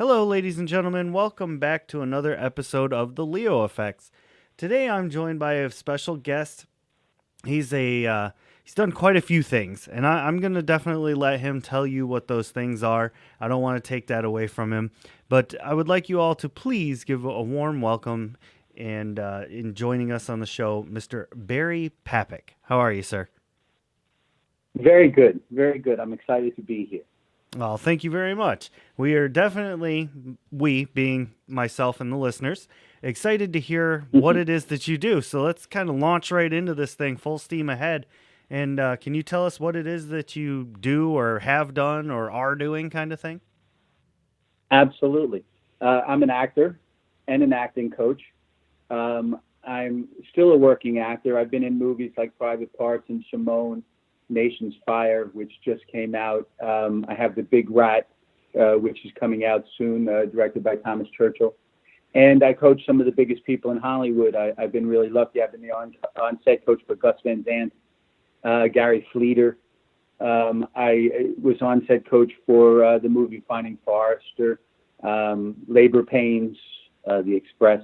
Hello, ladies and gentlemen. Welcome back to another episode of The Leo Effects. Today I'm joined by a special guest. He's done quite a few things, and I'm going to definitely let him tell you what those things are. I don't want to take that away from him, but I would like you all to please give a warm welcome and in joining us on the show, Mr. Barry Papick. How are you, sir? Very good. Very good. I'm excited to be here. Well, thank you very much. We are definitely, we being myself and the listeners, excited to hear what it is that you do. So let's kind of launch right into this thing full steam ahead. And can you tell us what it is that you do or have done or are doing kind of thing? Absolutely. I'm an actor and an acting coach. I'm still a working actor. I've been in movies like Private Parts and Shimon, Nation's Fire, which just came out. I have The Big Rat, which is coming out soon, directed by Thomas Churchill. And I coach some of the biggest people in Hollywood. I've been really lucky. I've been the on-set coach for Gus Van Sant, Gary Fleeter. I was on-set coach for the movie Finding Forrester, Labor Pains, The Express.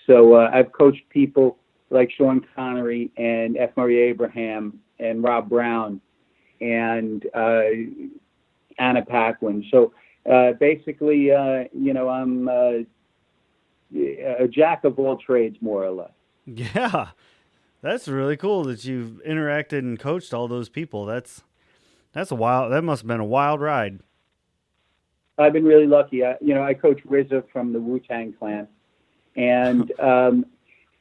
So I've coached people like Sean Connery and F. Murray Abraham and Rob Brown and Anna Paquin. So basically, I'm a jack of all trades, more or less. Yeah, that's really cool that you've interacted and coached all those people. That's a wild. That must have been a wild ride. I've been really lucky. I coach RZA from the Wu-Tang Clan, and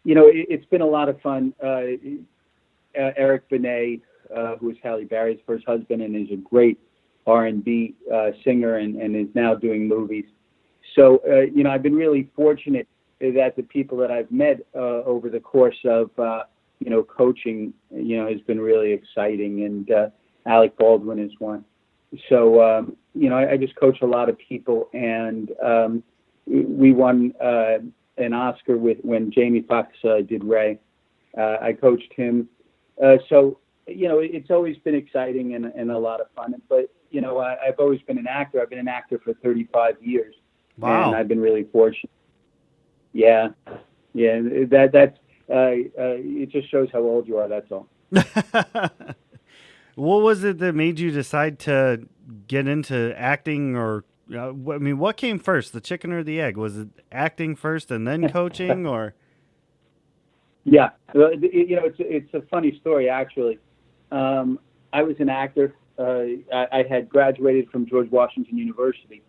it's been a lot of fun. Eric Benet, who is Halle Berry's first husband and is a great R&B singer and is now doing movies. So, I've been really fortunate that the people that I've met over the course of, coaching, has been really exciting. And Alec Baldwin is one. So, I just coach a lot of people. And we won an Oscar when Jamie Foxx did Ray. I coached him. It's always been exciting and a lot of fun. But, I've always been an actor. I've been an actor for 35 years. Wow. And I've been really fortunate. Yeah. That's it just shows how old you are, that's all. What was it that made you decide to get into acting or what came first, the chicken or the egg? Was it acting first and then coaching or? Yeah, it's a funny story actually. I was an actor. I had graduated from George Washington University,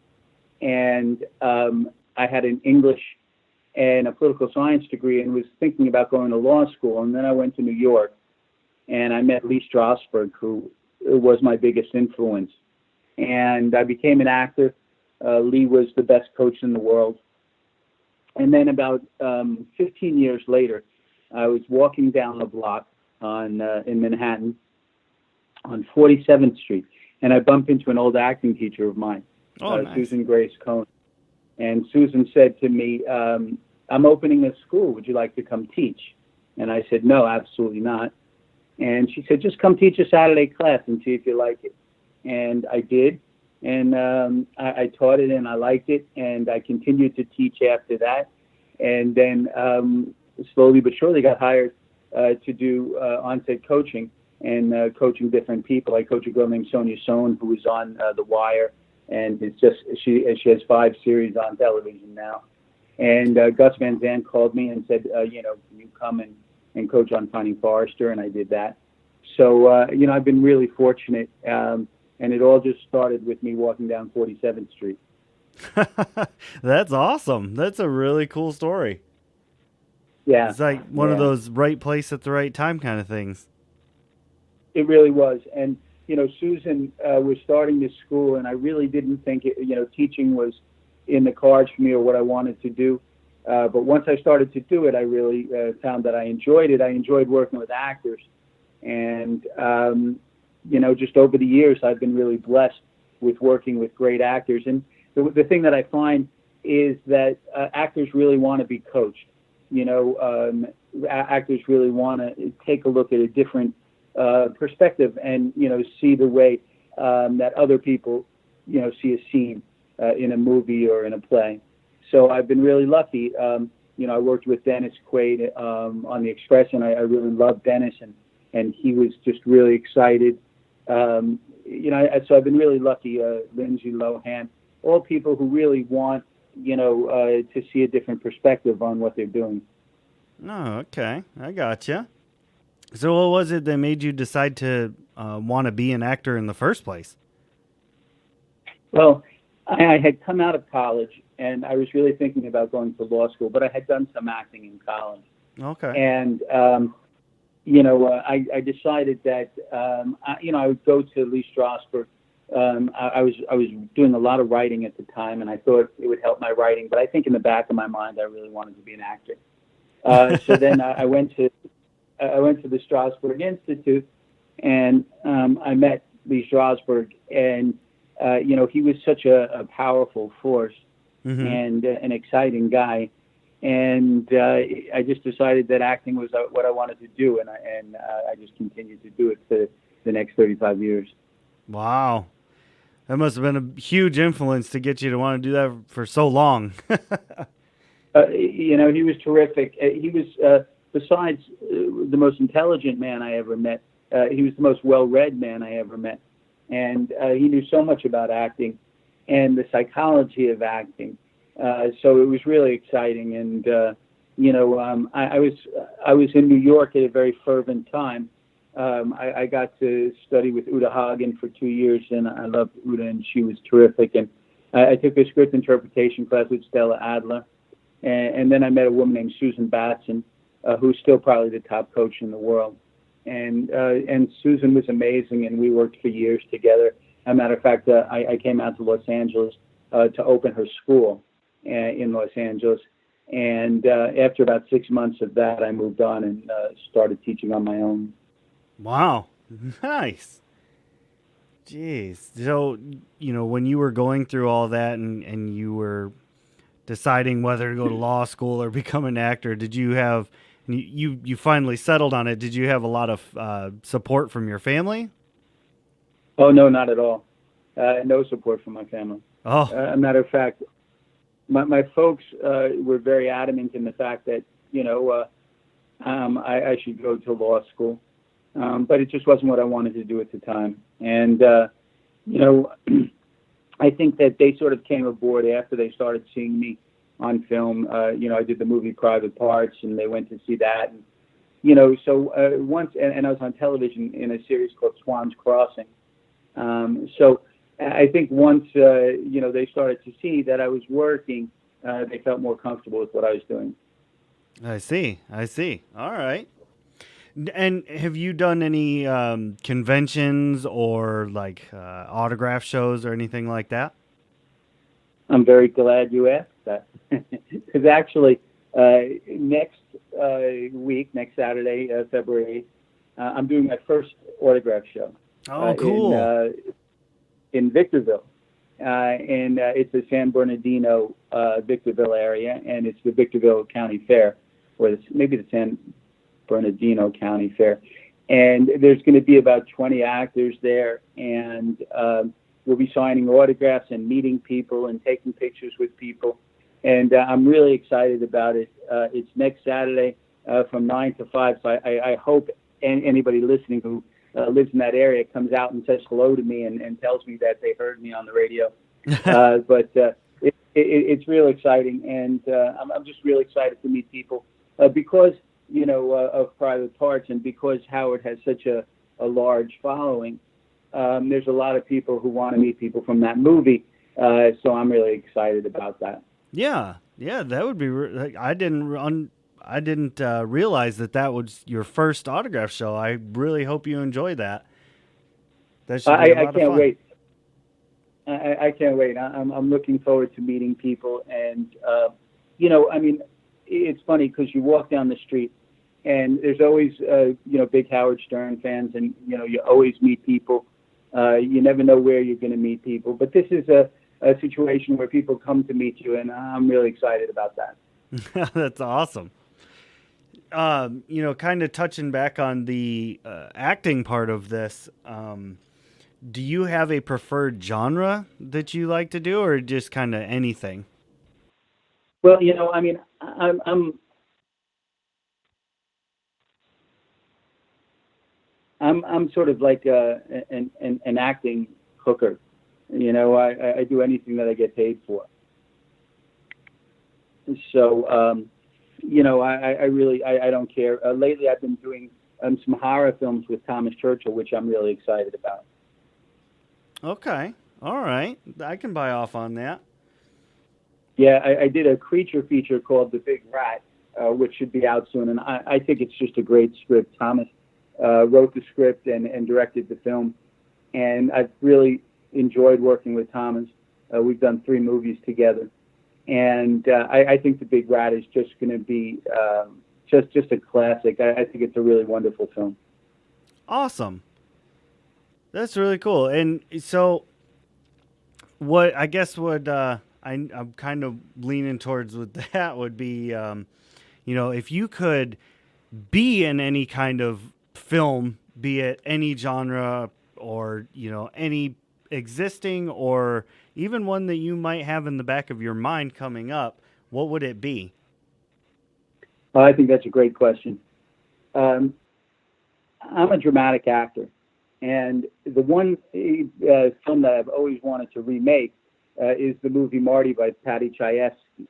and I had an English and a political science degree, and was thinking about going to law school. And then I went to New York, and I met Lee Strasberg, who was my biggest influence. And I became an actor. Lee was the best coach in the world. And then about 15 years later, I was walking down the block in Manhattan on 47th Street, and I bumped into an old acting teacher of mine, nice. Susan Grace Cohn. And Susan said to me, I'm opening a school. Would you like to come teach? And I said, no, absolutely not. And she said, just come teach a Saturday class and see if you like it. And I did. And I taught it and I liked it. And I continued to teach after that. And then slowly but surely got hired to do on-set coaching and coaching different people. I coach a girl named Sonia Sohn, who was on The Wire. And she has 5 series on television now. And Gus Van Sant called me and said, can you come and coach on Finding Forrester? And I did that. So, I've been really fortunate. And it all just started with me walking down 47th Street. That's awesome. That's a really cool story. Yeah. It's like one of those right place at the right time kind of things. It really was. And, Susan was starting this school, and I really didn't think teaching was in the cards for me or what I wanted to do. But once I started to do it, I really found that I enjoyed it. I enjoyed working with actors. And, just over the years, I've been really blessed with working with great actors. And the thing that I find is that actors really want to be coached. Actors really want to take a look at a different perspective and, see the way that other people, see a scene. in a movie or in a play. So I've been really lucky. I worked with Dennis Quaid on The Express, and I really loved Dennis, and he was just really excited. So I've been really lucky. Lindsay Lohan, all people who really want, to see a different perspective on what they're doing. Oh, okay. I gotcha. So what was it that made you decide to want to be an actor in the first place? Well, I had come out of college, and I was really thinking about going to law school, but I had done some acting in college. Okay. And, I decided that, I would go to Lee Strasberg. I was doing a lot of writing at the time, and I thought it would help my writing. But I think in the back of my mind, I really wanted to be an actor. So then I went to the Strasberg Institute, and I met Lee Strasberg, and he was such a powerful force and an exciting guy. And I just decided that acting was what I wanted to do, and I just continued to do it for the next 35 years. Wow. That must have been a huge influence to get you to want to do that for so long. He was terrific. He was, besides the most intelligent man I ever met, he was the most well-read man I ever met. And he knew so much about acting and the psychology of acting. So it was really exciting. And, I was in New York at a very fervent time. I got to study with Uta Hagen for 2 years, and I loved Uta, and she was terrific. And I took a script interpretation class with Stella Adler. And then I met a woman named Susan Batson, who's still probably the top coach in the world. And Susan was amazing, and we worked for years together. As a matter of fact, I came out to Los Angeles to open her school in Los Angeles. And after about 6 months of that, I moved on and started teaching on my own. Wow. Nice. Jeez. So, when you were going through all that and you were deciding whether to go to law school or become an actor, did you have, you finally settled on it, did you have a lot of support from your family? Oh, no, not at all. No support from my family. Oh. As a matter of fact, my folks were very adamant in the fact that, I should go to law school. But it just wasn't what I wanted to do at the time. And, I think that they sort of came aboard after they started seeing me on film. I did the movie Private Parts, and they went to see that. And, so once, and I was on television in a series called Swan's Crossing. So I think once, they started to see that I was working, they felt more comfortable with what I was doing. I see. All right. And have you done any conventions or autograph shows or anything like that? I'm very glad you asked that. Because actually, next week, next Saturday, February 8th, I'm doing my first autograph show. Oh, cool. In Victorville. And it's the San Bernardino, Victorville area, and it's the Victorville County Fair, or maybe the San Bernardino County Fair. And there's going to be about 20 actors there, and we'll be signing autographs and meeting people and taking pictures with people. And I'm really excited about it. It's next Saturday from 9 to 5, so I hope anybody listening who lives in that area comes out and says hello to me and tells me that they heard me on the radio. But it's real exciting, and I'm just really excited to meet people because of Private Parts, and because Howard has such a large following. There's a lot of people who want to meet people from that movie, so I'm really excited about that. Yeah, that would be. I didn't realize that was your first autograph show. I really hope you enjoy that. That should be a lot of fun. I can't wait. I can't wait. I'm looking forward to meeting people, and it's funny because you walk down the street, and there's always big Howard Stern fans, and you always meet people. You never know where you're going to meet people, but this is a situation where people come to meet you, and I'm really excited about that. That's awesome. Kind of touching back on the acting part of this, do you have a preferred genre that you like to do, or just kind of anything? Well, I mean, I'm sort of like an acting hooker. I do anything that I get paid for. So, I really I don't care. Lately, I've been doing some horror films with Thomas Churchill, which I'm really excited about. Okay. All right. I can buy off on that. Yeah, I did a creature feature called The Big Rat, which should be out soon, and I think it's just a great script. Thomas wrote the script and directed the film, and I've really enjoyed working with Thomas. We've done 3 movies together, and I think The Big Rat is just going to be just a classic. I think it's a really wonderful film. Awesome. That's really cool. And so, what I guess what I'm kind of leaning towards with that would be, if you could be in any kind of film, be it any genre or any existing or even one that you might have in the back of your mind coming up, what would it be? I think that's a great question. Um, I'm a dramatic actor, and the one film that I've always wanted to remake is the movie Marty by Patty Chayefsky.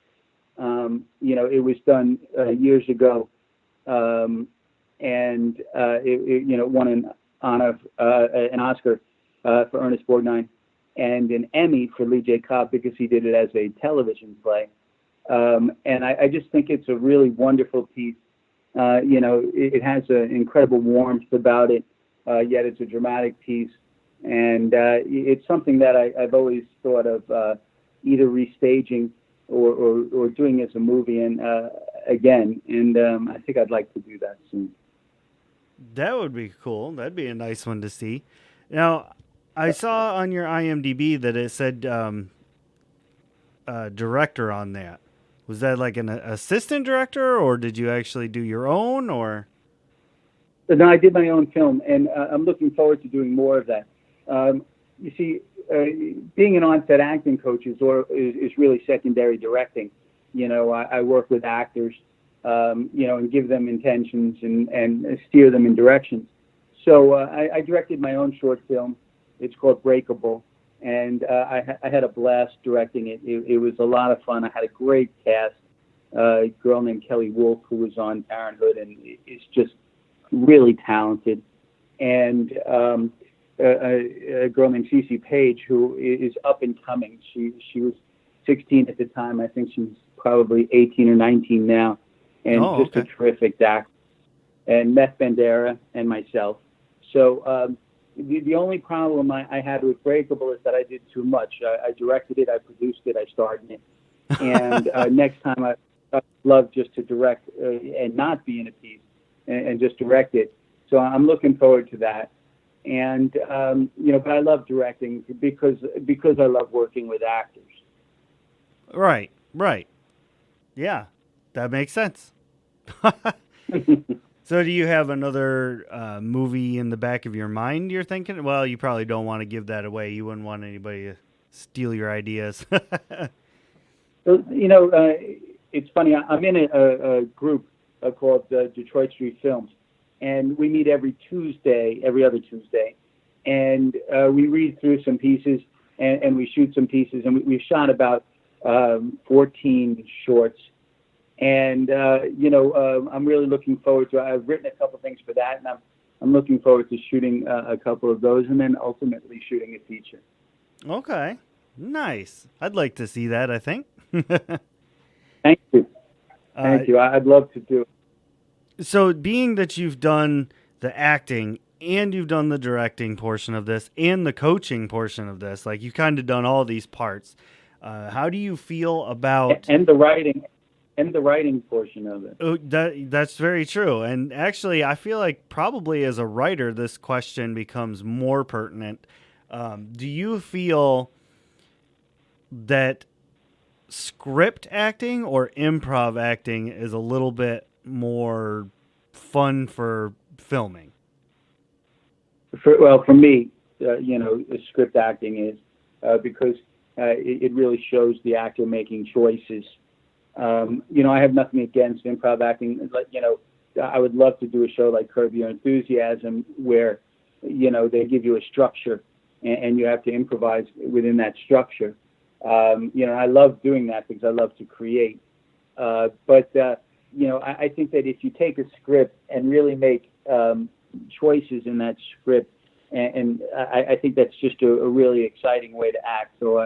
It was done years ago, and it won an Oscar for Ernest Borgnine and an Emmy for Lee J. Cobb because he did it as a television play. And I just think it's a really wonderful piece. It has an incredible warmth about it, yet it's a dramatic piece. And it's something that I've always thought of either restaging or doing as a movie and again. And I think I'd like to do that soon. That would be cool. That'd be a nice one to see. Now, I saw on your IMDb that it said director on that. Was that like an assistant director, or did you actually do your own? Or No, I did my own film, and I'm looking forward to doing more of that. You see, being an on-set acting coach is really secondary directing. I work with actors, and give them intentions and steer them in directions. So I directed my own short film. It's called Breakable, and I had a blast directing it. It was a lot of fun. I had a great cast. A girl named Kelly Wolf, who was on Parenthood, and is just really talented, and a girl named Cece Page, who is up and coming. She was 16 at the time. I think she's probably 18 or 19 now, and just a terrific actor. And Meth Bandera and myself. So the only problem I had with Breakable is that I did too much. I directed it, I produced it, I starred in it. And next time I'd love just to direct and not be in a piece and just direct it. So I'm looking forward to that. And, but I love directing because I love working with actors. right. Yeah, that makes sense. So do you have another movie in the back of your mind you're thinking? Well, you probably don't want to give that away. You wouldn't want anybody to steal your ideas. So, it's funny. I'm in a group called Detroit Street Films, and we meet every other Tuesday, and we read through some pieces and we shoot some pieces, and we've shot about 14 shorts. And I'm really looking forward to. I've written a couple things for that, and I'm looking forward to shooting a couple of those, and then ultimately shooting a feature. Okay, nice. I'd like to see that. I think. Thank you. Thank you. I'd love to do it. So, being that you've done the acting and you've done the directing portion of this and the coaching portion of this, like you've kind of done all these parts. How do you feel about and the writing? And the writing portion of it. Oh, that's very true. And actually, I feel like probably as a writer, this question becomes more pertinent. Do you feel that script acting or improv acting is a little bit more fun for filming? For me, script acting is, because it really shows the actor making choices. I have nothing against improv acting. I would love to do a show like Curb Your Enthusiasm where, they give you a structure and you have to improvise within that structure. I love doing that because I love to create. I think that if you take a script and really make choices in that script, and I think that's just a really exciting way to act. So,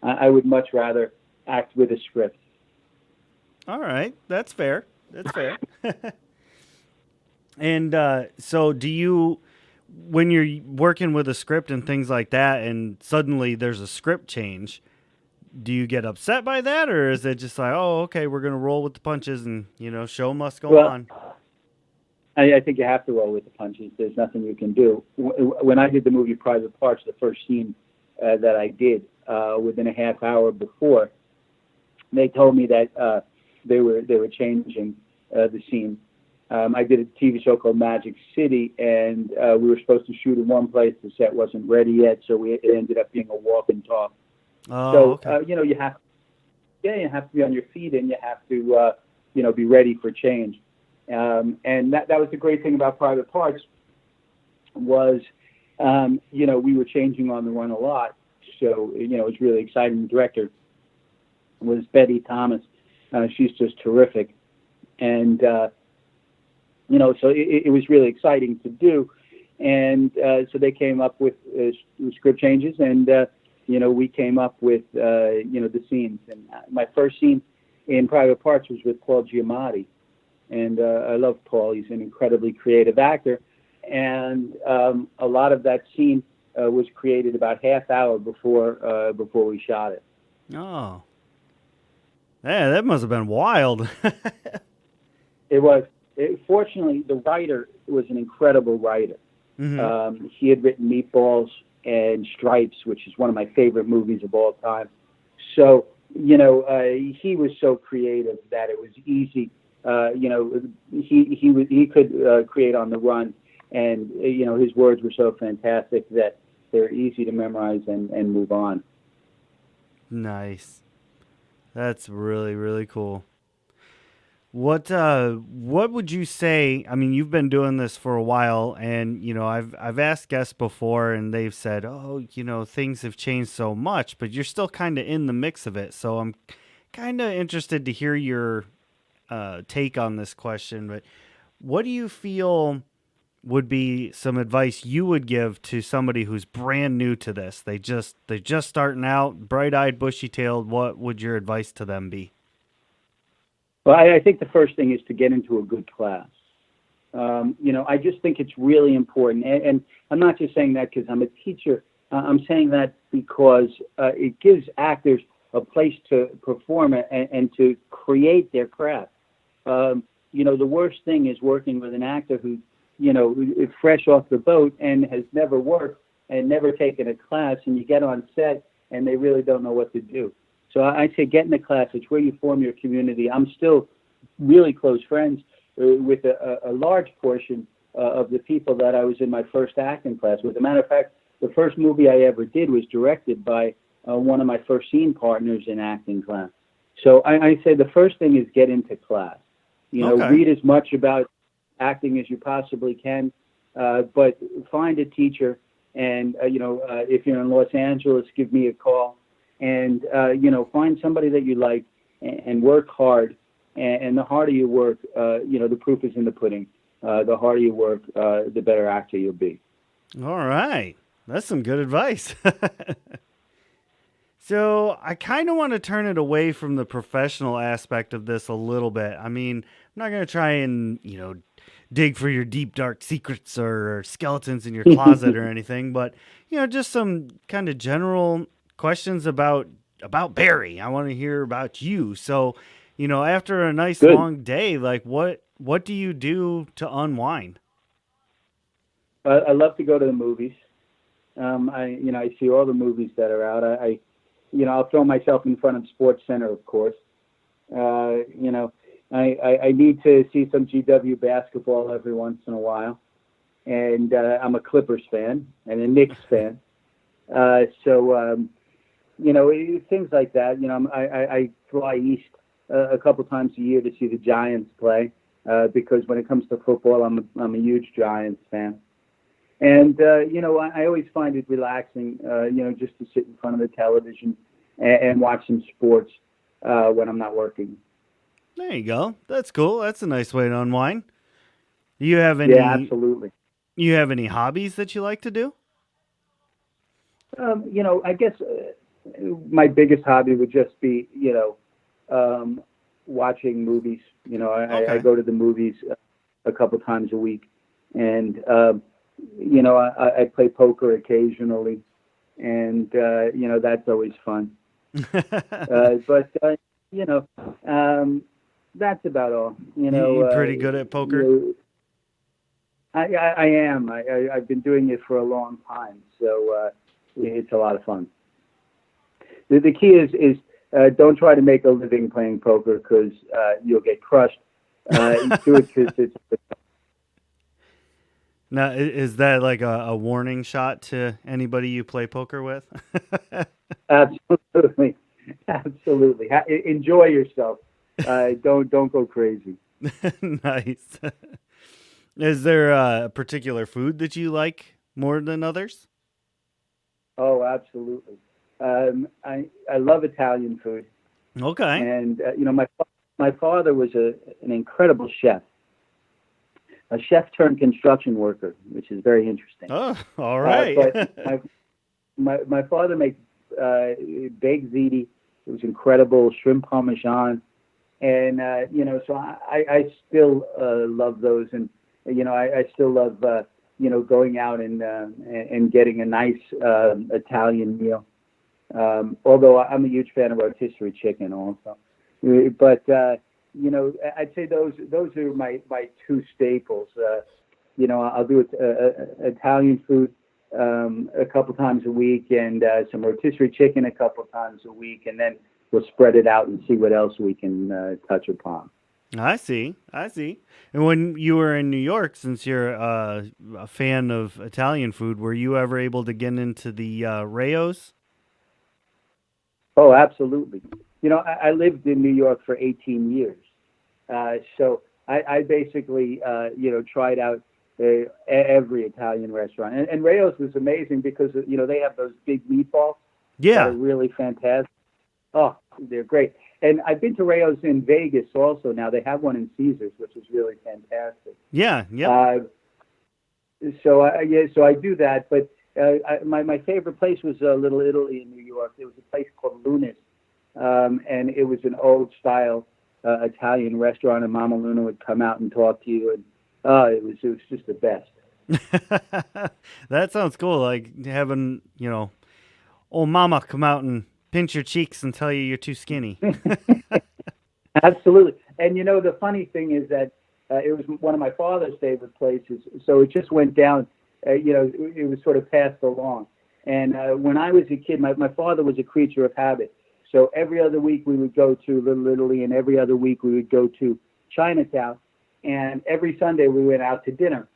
I would much rather act with a script. All right, that's fair. That's fair. And so, do you, when you're working with a script and things like that, and suddenly there's a script change, do you get upset by that, or is it just like, oh, okay, we're gonna roll with the punches, and show must go on? I think you have to roll with the punches. There's nothing you can do. When I did the movie Private Parts, the first scene that I did, within a half hour before, they told me that they were changing the scene. I did a TV show called Magic City, and we were supposed to shoot in one place. The set wasn't ready yet, so it ended up being a walk and talk. Oh, so okay. you have to be on your feet, and you have to be ready for change. And that was the great thing about Private Parts was, we were changing on the run a lot. So, it was really exciting. The director was Betty Thomas. She's just terrific. And, so it was really exciting to do. And so they came up with script changes, and, we came up with, the scenes. And my first scene in Private Parts was with Paul Giamatti. And I love Paul. He's an incredibly creative actor. And a lot of that scene was created about half hour before we shot it. Oh. Yeah, that must have been wild. It was. Fortunately, the writer was an incredible writer. Mm-hmm. He had written Meatballs and Stripes, which is one of my favorite movies of all time. So, he was so creative that it was easy. He could create on the run, and his words were so fantastic that they're easy to memorize and move on. Nice. That's really, really cool. What would you say? I mean, you've been doing this for a while, and I've asked guests before, and they've said, "Oh, things have changed so much," but you're still kind of in the mix of it. So I'm kind of interested to hear your take on this question. But what do you feel would be some advice you would give to somebody who's brand new to this? They're just starting out, bright-eyed, bushy-tailed. What would your advice to them be? Well, I think the first thing is to get into a good class. I just think it's really important. And I'm not just saying that because I'm a teacher. I'm saying that because it gives actors a place to perform and to create their craft. The worst thing is working with an actor who, is fresh off the boat and has never worked and never taken a class, and you get on set and they really don't know what to do. So I say get in the class. It's where you form your community. I'm still really close friends with a large portion of the people that I was in my first acting class with. As a matter of fact, the first movie I ever did was directed by one of my first scene partners in acting class. So I say the first thing is get into class. Okay. Read as much about acting as you possibly can, but find a teacher. And, if you're in Los Angeles, give me a call. And, find somebody that you like and work hard. And the harder you work, the proof is in the pudding. The harder you work, the better actor you'll be. All right. That's some good advice. So I kind of want to turn it away from the professional aspect of this a little bit. I mean, I'm not going to try and, dig for your deep, dark secrets or skeletons in your closet or anything, but, just some kind of general questions about Barry. I want to hear about you. So, after a nice long day, like what do you do to unwind? I love to go to the movies. I see all the movies that are out. I'll throw myself in front of Sports Center, of course. I need to see some GW basketball every once in a while. and I'm a Clippers fan and a Knicks fan. So things like that. I fly east a couple times a year to see the Giants play because when it comes to football, I'm a huge Giants fan. And I always find it relaxing, just to sit in front of the television and watch some sports when I'm not working. There you go. That's cool. That's a nice way to unwind. You have Yeah, any absolutely. you have any hobbies that you like to do? I guess my biggest hobby would just be, watching movies. I Okay. go to the movies a couple times a week, and I play poker occasionally, and that's always fun. But you know, that's about all. You pretty good at poker? I am. I've been doing it for a long time, so it's a lot of fun. The key is don't try to make a living playing poker because you'll get crushed. Do it because it's Now, is that like a warning shot to anybody you play poker with? absolutely, absolutely. Enjoy yourself. Don't go crazy. Nice. Is there a particular food that you like more than others? Oh, absolutely. I love Italian food, Okay. and my father was an incredible chef, a chef turned construction worker, which is very interesting. Oh, all right. But my father made baked ziti. It was incredible, shrimp parmesan, and so I still love those, and I still love going out and getting a nice Italian meal. Although I'm a huge fan of rotisserie chicken also. But I'd say those are my two staples. I'll do Italian food a couple times a week, and some rotisserie chicken a couple times a week, and then we'll spread it out and see what else we can touch upon. I see. I see. And when you were in New York, since you're a fan of Italian food, were you ever able to get into the Rayos? Oh, absolutely. I lived in New York for 18 years. So I basically, tried out every Italian restaurant. And Rayo's was amazing because, they have those big meatballs that are Yeah. really fantastic. Oh, they're great. And I've been to Rayo's in Vegas also now. They have one in Caesars, which is really fantastic. Yeah. Yep. Uh, so I do that. But my favorite place was Little Italy in New York. There was a place called Lunis, and it was an old style Italian restaurant. And Mama Luna would come out and talk to you, and it was just the best. That sounds cool. Like having, old mama come out and pinch your cheeks and tell you you're too skinny. Absolutely. And the funny thing is that it was one of my father's favorite places, so it just went down. It was sort of passed along. And when I was a kid, my father was a creature of habit. So every other week we would go to Little Italy, and every other week we would go to Chinatown, and every Sunday we went out to dinner.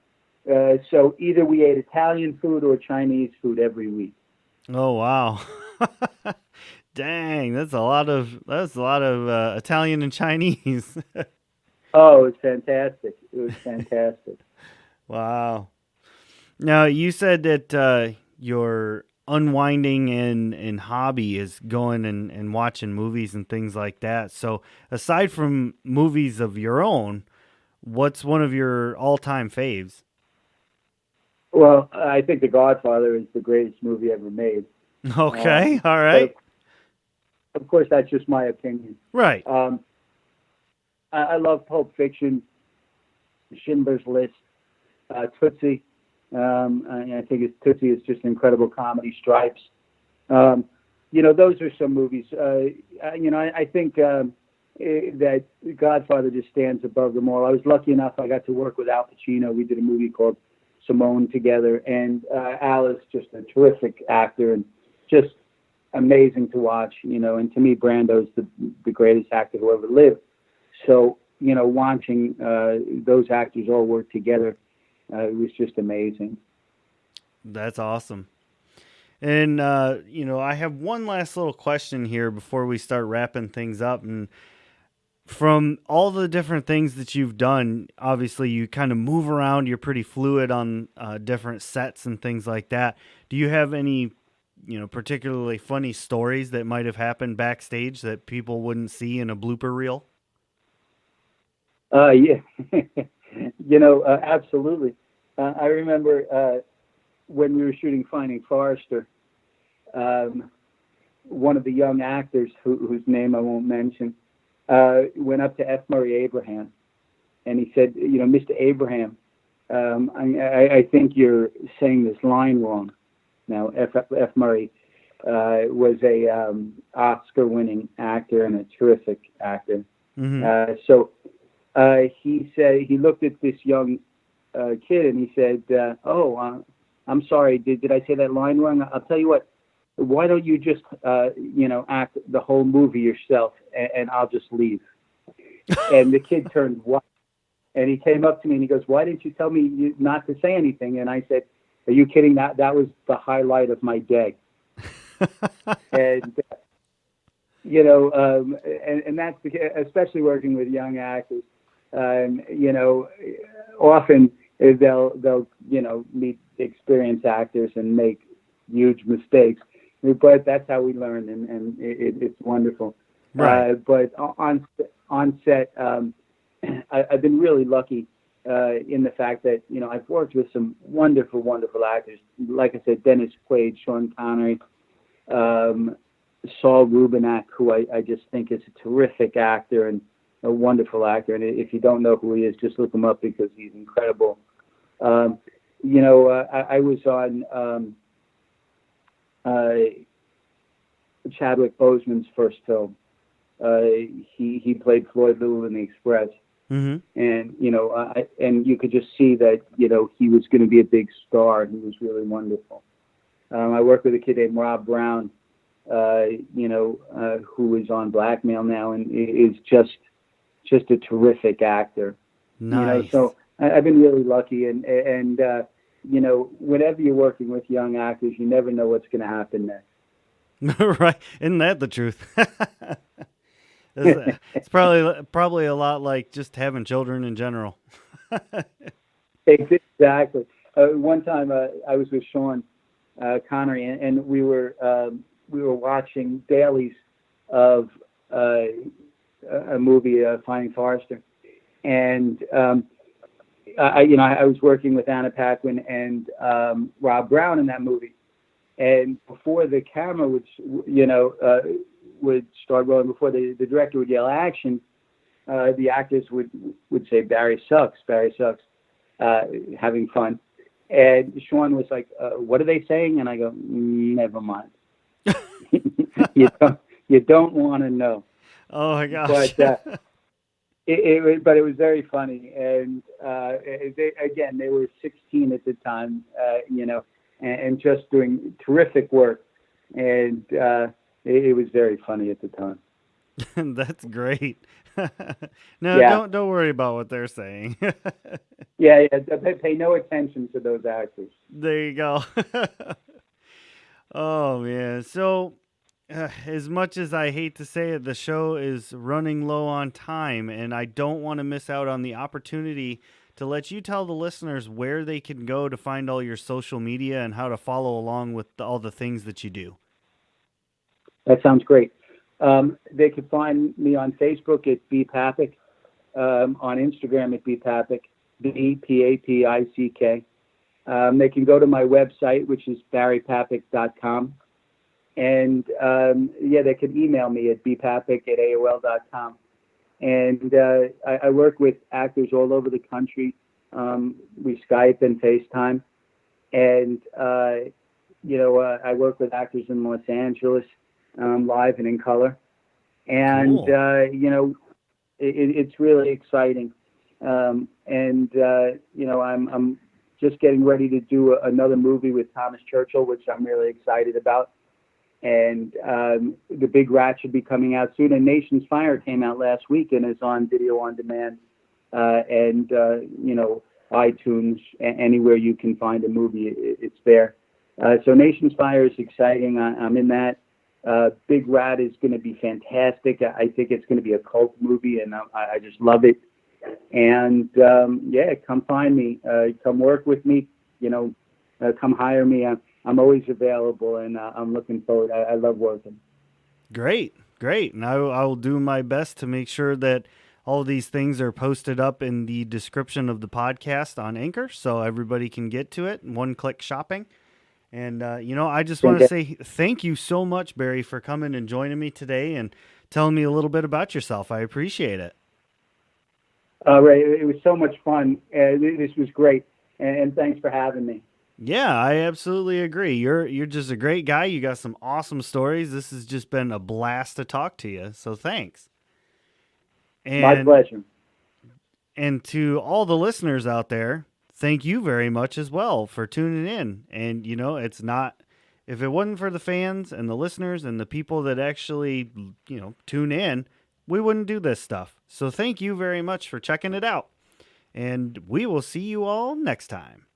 So either we ate Italian food or Chinese food every week. Oh wow. Dang, that's a lot of Italian and Chinese. Oh, it was fantastic. It was fantastic. Wow. Now you said that your unwinding and hobby is going and watching movies and things like that. So aside from movies of your own, what's one of your all-time faves? Well, I think The Godfather is the greatest movie ever made. Okay, all But right. of course, that's just my opinion. Right. Um, I love Pulp Fiction, Schindler's List, Tootsie. I think Tootsie is just an incredible comedy. Stripes. Those are some movies. I think that Godfather just stands above them all. I was lucky enough; I got to work with Al Pacino. We did a movie called Simone together, and Al is just a terrific actor and just amazing to watch. And to me, Brando's the greatest actor who ever lived. So watching those actors all work together It was just amazing. That's awesome. And I have one last little question here before we start wrapping things up. And from all the different things that you've done, obviously you kind of move around. You're pretty fluid on different sets and things like that. Do you have any, particularly funny stories that might have happened backstage that people wouldn't see in a blooper reel? Yeah, absolutely. I remember when we were shooting Finding Forrester, um, one of the young actors whose name I won't mention went up to F. Murray Abraham, and he said, Mr. Abraham, I think you're saying this line wrong. Now, F. Murray was a Oscar-winning actor and a terrific actor. So he said he looked at this young kid and he said, "Oh, I'm sorry. Did I say that line wrong? I'll tell you what. Why don't you just act the whole movie yourself, and I'll just leave." And the kid turned white, and he came up to me and he goes, "Why didn't you tell me not to say anything?" And I said, "Are you kidding? That was the highlight of my day." And and that's especially working with young actors. Often they'll meet experienced actors and make huge mistakes, but that's how we learn, and it's wonderful. Right. But on set, I've been really lucky in the fact that I've worked with some wonderful, wonderful actors. Like I said, Dennis Quaid, Sean Connery, Saul Rubinak, who I just think is a terrific actor and a wonderful actor. And if you don't know who he is, just look him up because he's incredible. I was on Chadwick Boseman's first film. He played Floyd Little in The Express. Mm-hmm. And and you could just see that he was going to be a big star. And he was really wonderful. I worked with a kid named Rob Brown, who is on Blackmail now and is just a terrific actor. Nice. So I've been really lucky, and whenever you're working with young actors, you never know what's going to happen next. Right? Isn't that the truth? It's probably a lot like just having children in general. Exactly. One time I was with Sean Connery, and we were watching dailies of a movie, Finding Forrester, and I was working with Anna Paquin and Rob Brown in that movie, and before the camera would start rolling, before the director would yell action, the actors would say Barry sucks, having fun. And Sean was like, "What are they saying?" And I go, "Never mind. You don't want to know." Oh my gosh! But it was very funny, and they were 16 at the time, and just doing terrific work, and it was very funny at the time. That's great. No, Yeah. don't worry about what they're saying. Yeah. Pay no attention to those actors. There you go. Oh man. So as much as I hate to say it, the show is running low on time, and I don't want to miss out on the opportunity to let you tell the listeners where they can go to find all your social media and how to follow along with all the things that you do. That sounds great. They can find me on Facebook at B Papick, on Instagram at B Papick, BPAPICK. They can go to my website, which is barrypapick.com. And they can email me at bpapick@aol.com. And I work with actors all over the country. We Skype and FaceTime. And, I work with actors in Los Angeles, live and in color. And, Cool. It's really exciting. I'm just getting ready to do another movie with Thomas Churchill, which I'm really excited about. And The Big Rat should be coming out soon. And Nation's Fire came out last week and is on video on demand. iTunes, anywhere you can find a movie, it's there. So Nation's Fire is exciting. I'm in that. Big Rat is going to be fantastic. I think it's going to be a cult movie, and I just love it. And yeah, come find me. Come work with me. Come hire me. I'm always available, and I'm looking forward. I love working. Great, great. And I will do my best to make sure that all of these things are posted up in the description of the podcast on Anchor so everybody can get to it. One-click shopping. And, I just want to say thank you so much, Barry, for coming and joining me today and telling me a little bit about yourself. I appreciate it. Ray, it was so much fun. This was great. And thanks for having me. Yeah, I absolutely agree. You're just a great guy. You got some awesome stories. This has just been a blast to talk to you. So thanks. And, my pleasure. And to all the listeners out there, thank you very much as well for tuning in. And, it's not, if it wasn't for the fans and the listeners and the people that actually, tune in, we wouldn't do this stuff. So thank you very much for checking it out. And we will see you all next time.